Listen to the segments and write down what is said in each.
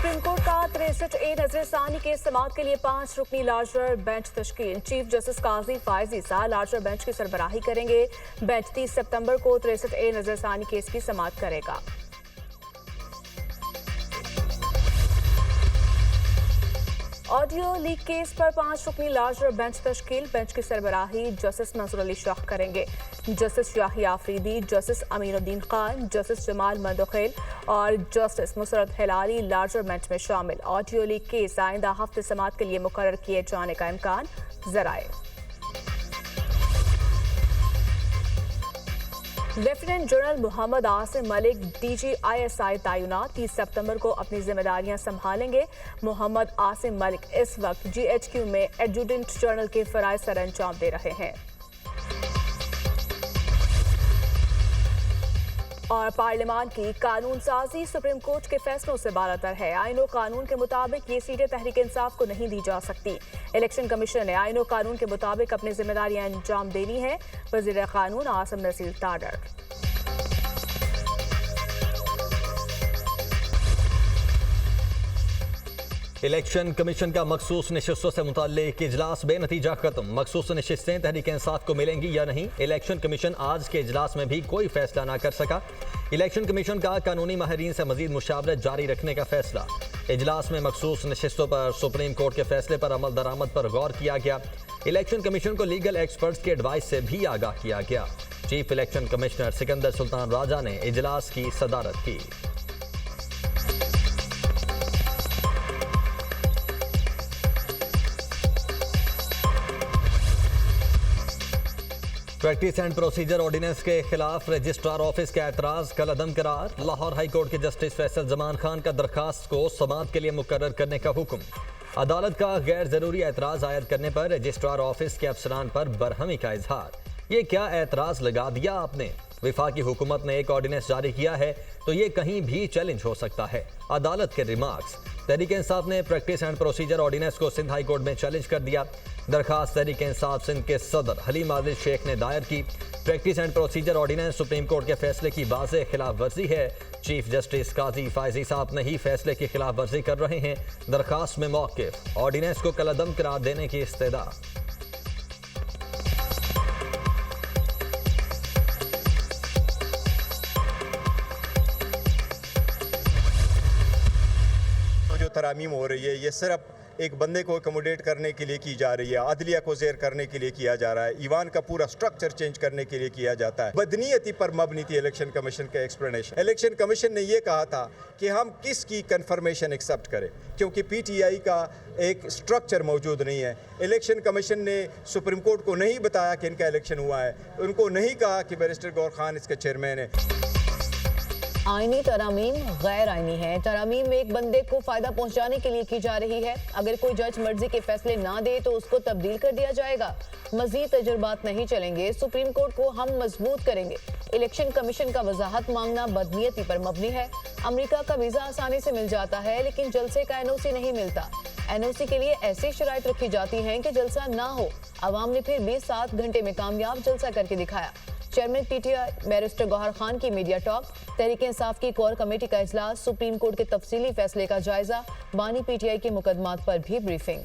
Supreme court का 63A नजरसानी के समाअत के लिए 5 रुकनी लार्जर बेंच तश्कील। चीफ जस्टिस काजी फायज ईसा लार्जर बेंच की सरबराही करेंगे। बेंच 30 सितंबर को 63A नजरसानी केस की समाअत करेगा। ऑडियो लीक केस पर 5 रुकनी लार्जर बेंच तश्कील। बेंच की सरबराही जस्टिस मंसूर अली शाह करेंगे। जस्टिस शाही आफरीदी, जस्टिस अमीनुद्दीन खान, जस्टिस जमाल मंदोखेल और justice Musarrat Hilali larger bench में शामिल। ऑडियो लीक केस आइंदा हफ्ते समाअत के लिए मुकर्रर किए जाने का इम्कान जराए। Lieutenant general Mohammad Asim Malik DGISI तैनात 30 सितंबर को अपनी जिम्मेदारियां संभालेंगे। मोहम्मद आसिम मलिक इस वक्त GHQ में एडजुटेंट जनरल के फराइज सर अंजाम दे रहे हैं। और पार्लियामान की कानून साजी सुप्रीम कोर्ट के फैसलों से बालातर है। आईन और कानून के मुताबिक ये सीटें तहरीक इंसाफ को नहीं दी जा सकती। इलेक्शन कमीशन ने आईन और कानून के मुताबिक अपनी जिम्मेदारियां अंजाम देनी है। वजीर कानून आसिम नसीर ताडर। इलेक्शन कमीशन का मखसूस नशिस्तों से मुताल्लिक इजलास बेनतीजा खत्म। मखसूस नशिस्तें तहरीक इंसाफ को मिलेंगी या नहीं, इलेक्शन कमीशन आज के इजलास में भी कोई फैसला ना कर सका। इलेक्शन कमीशन का कानूनी माहिरीन से मजीद मुशावरत जारी रखने का फैसला। इजलास में मखसूस नशिस्तों पर सुप्रीम कोर्ट के फैसले पर अमल दरामद पर गौर किया गया। इलेक्शन कमीशन को लीगल एक्सपर्ट्स की एडवाइस से भी आगाह किया गया। Chief election commissioner Sikandar Sultan Raja ने इजलास की सदारत की। प्रैक्टिस एंड प्रोसीजर ऑर्डिनेंस के खिलाफ रजिस्ट्रार ऑफिस का एतराज कल अदम करार। लाहौर हाई कोर्ट के जस्टिस फैसल जमान खान का दरखास्त को समाअत के लिए मुकर्रर करने का हुक्म। अदालत का गैर जरूरी एतराज आयद करने पर रजिस्ट्रार ऑफिस के अफसरान पर बरहमी का इजहार। ये क्या एतराज लगा दिया आपने? विफाकी हुकूमत ने एक ऑर्डिनेंस जारी किया है तो ये कहीं भी चैलेंज हो सकता है। अदालत के रिमार्क्स। तहरीक इंसाफ ने प्रैक्टिस एंड प्रोसीजर ऑर्डिनेंस को सिंध हाई कोर्ट में चैलेंज कर दिया। दरखास्त तहरीक इंसाफ सिंध के सदर हलीम आदिल शेख ने दायर की। Practice and procedure ordinance Supreme Court के फैसले की वाज़ेह खिलाफ वर्जी है। चीफ जस्टिस काजी फायज ईसा अपने ही फैसले की खिलाफ वर्जी कर रहे हैं। दरखास्त में मौक़िफ़ ऑर्डिनेंस को कलअदम करार देने की इस्तदा। तरामीम हो रही है, ये सिर्फ एक बंदे को अकोमोडेट करने के लिए की जा रही है, अदलिया को ज़ेर करने के लिए किया जा रहा है, ईवान का पूरा स्ट्रक्चर चेंज करने के लिए किया जाता है। बदनीयती पर मबनी थी इलेक्शन कमीशन का एक्सप्लेनेशन। इलेक्शन कमीशन ने यह कहा था कि हम किसकी कन्फर्मेशन एक्सेप्ट करें, क्योंकि PTI का एक स्ट्रक्चर मौजूद नहीं है। इलेक्शन कमीशन ने सुप्रीम कोर्ट को नहीं बताया कि इनका इलेक्शन हुआ है, उनको नहीं कहा कि बैरिस्टर गौर खान इसका चेयरमैन है। आईनी तरामीम गैर आईनी है। तरामीम में एक बंदे को फायदा पहुंचाने के लिए की जा रही है। अगर कोई जज मर्जी के फैसले ना दे तो उसको तब्दील कर दिया जाएगा। मजीद तजुर्बात नहीं चलेंगे। सुप्रीम कोर्ट को हम मजबूत करेंगे। इलेक्शन कमीशन का वजाहत मांगना बदनीयती पर मबनी है। अमेरिका का वीजा आसानी से मिल जाता है लेकिन जलसे का NOC नहीं मिलता। NOC के लिए ऐसी शराइत रखी जाती हैं कि जलसा ना हो। अवाम ने फिर भी 7 घंटे में कामयाब जलसा करके दिखाया। Chairman PTI barrister Gohar Khan की मीडिया टॉक। तहरीक इंसाफ की कोर कमेटी का इजलास। सुप्रीम कोर्ट के तफसीली फैसले का जायजा। बानी PTI के मुकदमात पर भी ब्रीफिंग।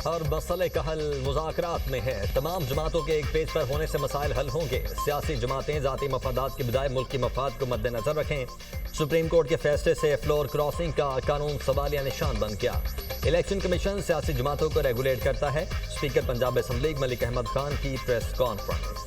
और मसले का हल मुज़ाकरात में है। तमाम जमातों के एक पेज पर होने से मसाइल हल होंगे। सियासी जमातें ज़ाती मफादात की बजाय मुल्की मफाद को मद्देनजर रखें। सुप्रीम कोर्ट के फैसले से फ्लोर क्रॉसिंग का कानून सवालिया निशान बन गया। इलेक्शन कमीशन सियासी जमातों को रेगुलेट करता है। स्पीकर पंजाब असम्बली मलिक अहमद खान की press conference.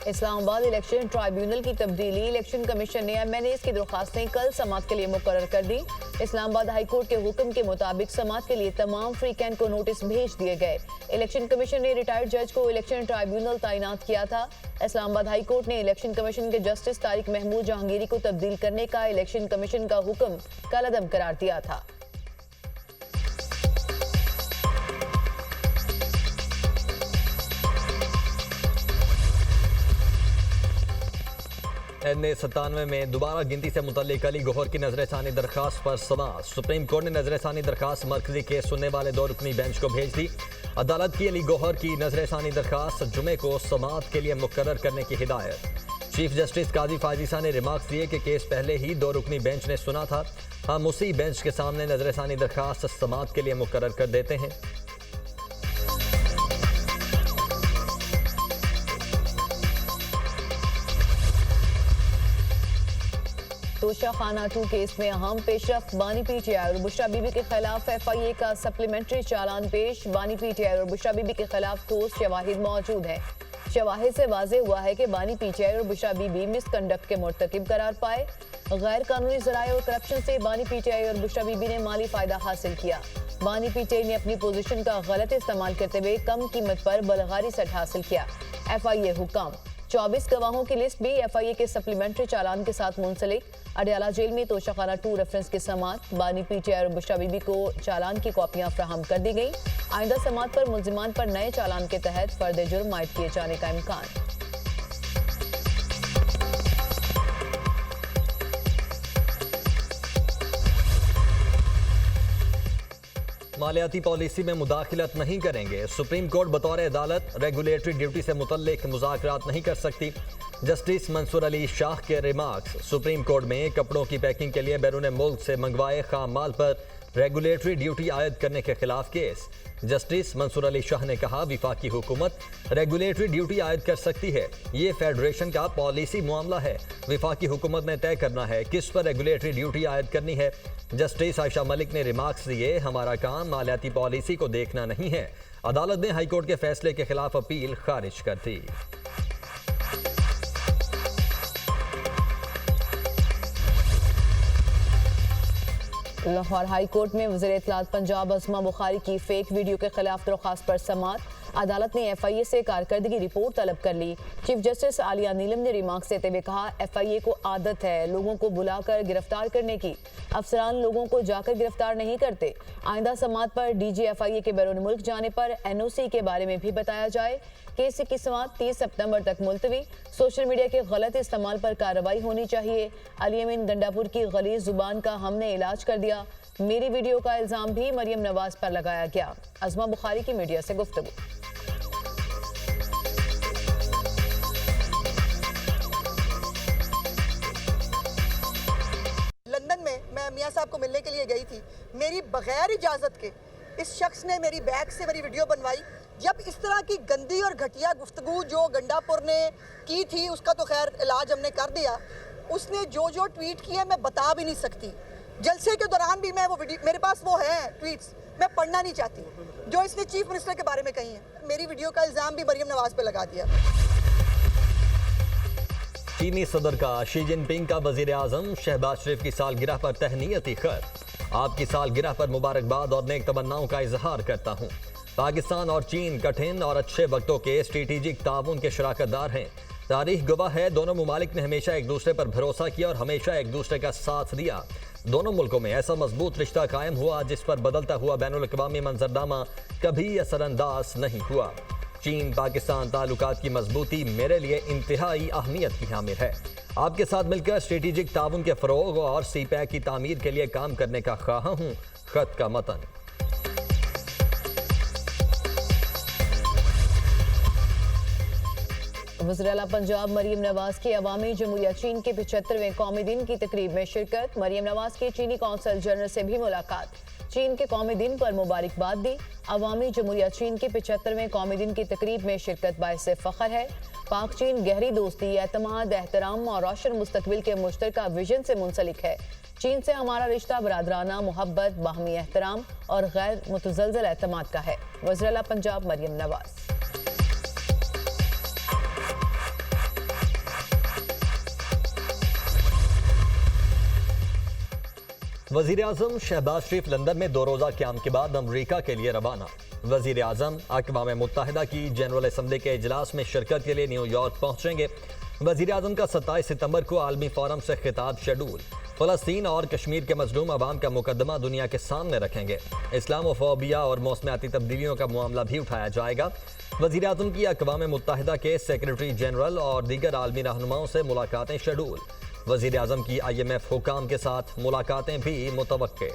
Islamabad election tribunal की तब्दीली। इलेक्शन कमीशन ने MNAs की दरखास्तें कल समाअत के लिए मुकर्रर कर दी। इस्लामाबाद हाई कोर्ट के हुक्म के मुताबिक समाअत के लिए तमाम फ्री कैन को नोटिस भेज दिए गए। इलेक्शन कमीशन ने रिटायर्ड जज को इलेक्शन ट्राइब्यूनल तैनात किया था। इस्लामाबाद हाई कोर्ट ने इलेक्शन कमीशन के जस्टिस तारिक महमूद जहांगीरी को तब्दील करने का इलेक्शन कमीशन का हुक्म कलअदम करार दिया था। NA97 में दोबारा गिनती से मुतल्लिक अली गौहर की नजरसानी दरखास्त पर समाअत। सुप्रीम कोर्ट ने नजरसानी दरखास्त मरकजी केस सुनने वाले 2 रुकनी बेंच को भेज दी। अदालत की अली गौहर की नजरसानी दरखास्त जुमे को समाअत के लिए मुकर्रर करने की हिदायत। चीफ जस्टिस काजी फाजिसा ने रिमार्क्स दिए कि केस पहले ही 2 रुकनी बेंच ने सुना था, हम उसी बेंच के सामने नजरसानी दरखास्त समाअत के लिए मुकर्रर कर देते हैं। तोशा खाना 2 केस में अहम पेशरफ। बानी पीटीआई और बुशरा बीबी के खिलाफ FIA का सप्लीमेंट्री चालान पेश। बानी पीटीआई और बुशरा बीबी के खिलाफ ठोस शवाहिद मौजूद है। शवाहिद से वाज़ेह हुआ है कि बानी पीटीआई और बुशरा बीबी मिसकंडक्ट के मुर्तकिब करार पाए। गैर कानूनी ज़राए और करप्शन से बानी पीटीआई और बुशरा बीबी ने माली फायदा हासिल किया। बानी पीटीआई ने अपनी पोजीशन का गलत इस्तेमाल करते हुए कम कीमत पर बलगारी सेट हासिल किया। FIA हुकाम। 24 गवाहों की लिस्ट भी FIA के सप्लीमेंट्री चालान के साथ मुंसलिक। अडयाला जेल में तोशाखाना 2 रेफरेंस की समाअत। बानी पीटीआई और बुशरा बीबी को चालान की कॉपियां फ्राहम कर दी गई। आइंदा समाअत पर मुल्जिमान पर नए चालान के तहत फर्द जुर्म आयद किए जाने का इम्कान। मालियाती पॉलिसी में मुदाखिलत नहीं करेंगे। सुप्रीम कोर्ट बतौर अदालत रेगुलेटरी ड्यूटी से मुतल्लिक मुज़ाकरात नहीं कर सकती। जस्टिस मंसूर अली शाह के रिमार्क्स। सुप्रीम कोर्ट में कपड़ों की पैकिंग के लिए बैरून मुल्क से मंगवाए खाम माल पर रेगुलेटरी ड्यूटी आयद करने के खिलाफ केस। जस्टिस मंसूर अली शाह ने कहा, विफाकी हुकूमत रेगुलेटरी ड्यूटी आयद कर सकती है, ये फेडरेशन का पॉलिसी मामला है। विफाकी हुकूमत ने तय करना है किस पर रेगुलेटरी ड्यूटी आयद करनी है। जस्टिस आयशा मलिक ने रिमार्क्स दिए, हमारा काम मालियाती पॉलिसी को देखना नहीं है। अदालत ने हाईकोर्ट के फैसले के खिलाफ अपील खारिज कर दी। लाहौर हाई कोर्ट में वज़ीर इत्तलात पंजाब अज़मा बुखारी की फेक वीडियो के खिलाफ दरख्वास्त पर समाअत। अदालत ने FIA से कारकर्दगी रिपोर्ट तलब कर ली। चीफ जस्टिस आलिया नीलम ने रिमार्क्स देते हुए कहा, FIA को आदत है लोगों को बुलाकर गिरफ्तार करने की, अफसरान लोगों को जाकर गिरफ्तार नहीं करते। आइंदा समाअत पर DG FIA के बैरून मुल्क जाने पर NOC के बारे में भी बताया जाए। केस की समाअत 30 सितंबर तक मुलतवी। सोशल मीडिया के गलत इस्तेमाल पर कार्रवाई होनी चाहिए। अली अमीन गंडापुर की गलीज जुबान का हमने इलाज कर दिया। मेरी वीडियो का इल्जाम भी मरियम नवाज पर लगाया गया। अज़मा बुखारी की मीडिया से गुफ्तगू। लंदन में मैं मियां साहब को मिलने के लिए गई थी। मेरी बगैर इजाज़त के इस शख्स ने मेरी बैग से मेरी वीडियो बनवाई। जब इस तरह की गंदी और घटिया गुफ्तगू जो गंडापुर ने की थी, उसका तो खैर इलाज हमने कर दिया। उसने जो जो ट्वीट किया मैं बता भी नहीं सकती। जलसे के दौरान भी मैं वो वीडियो, मेरे पास वो है ट्वीट्स, मैं पढ़ना नहीं चाहती जो इसने चीफ मिनिस्टर के बारे में कही है। मेरी वीडियो का इल्ज़ाम भी मरियम नवाज पे लगा दिया। चीनी सदर का शी जिनपिंग का वजीर आजम शहबाज शरीफ की सालगिरह पर तहनीयती खत। आपकी सालगिरह पर मुबारकबाद और नेक तमन्नाओं का इजहार करता हूँ। पाकिस्तान और चीन कठिन और अच्छे वक्तों के स्ट्रेटेजिक ताउन के शराकतदार हैं। तारीख गवाह है, दोनों मुमालिक ने हमेशा एक दूसरे पर भरोसा किया और हमेशा एक दूसरे का साथ दिया। दोनों मुल्कों में ऐसा मजबूत रिश्ता कायम हुआ जिस पर बदलता हुआ बैनुल-अक़वामी मंजरनामा कभी असरअंदाज नहीं हुआ। चीन पाकिस्तान ताल्लुकात की मजबूती मेरे लिए इंतहाई अहमियत की हामिल है। आपके साथ मिलकर स्ट्रेटेजिक ताउन के फ़रोग़ और CPEC की तामीर के लिए काम करने का ख्वाह हूँ। खत का मतन। वज़ीर आला पंजाब मरियम नवाज की अवामी जमहूरिया चीन के 75वें कौमी दिन की तकरीब में शिरकत। मरियम नवाज की चीनी कौंसल जनरल से भी मुलाकात। चीन के कौमी दिन पर मुबारकबाद दी। अवामी जमहूरिया चीन के 75वें कौमी दिन की तकरीब में शिरकत बाइस फ़ख्र है। पाक चीन गहरी दोस्ती, एतमाद, एहतराम और रोशन मुस्तकबिल के मुश्तरका विजन से मुंसलिक है। चीन से हमारा रिश्ता बरादराना, मोहब्बत, बाहमी एहतराम और गैर मुतज़लज़ल एतमाद का है। वज़ीर आला पंजाब मरियम नवाज। वज़ीर आज़म शहबाज शरीफ लंदन में 2 रोज़ा क़याम के बाद अमरीका के लिए रवाना। वज़ीर आज़म अक़वाम मुत्तहिदा की जनरल असम्बली के इजलास में शिरकत के लिए न्यूयॉर्क पहुँचेंगे। वजीर आजम का 27 सितंबर को आलमी फोरम से खिताब शेड्यूल। फ़लस्तीन और कश्मीर के मजलूम अवाम का मुकदमा दुनिया के सामने रखेंगे। इस्लामोफोबिया और मौसमियाती तब्दीलियों का मामला भी उठाया जाएगा। वजीर आजम की अक़वाम मुत्तहिदा के सेक्रेटरी जनरल और दीगर आलमी रहनुमाओं से मुलाकातें शेड्यूल। वजीर आजम की IMF हुकाम के साथ मुलाकातें भी मुतवक्के।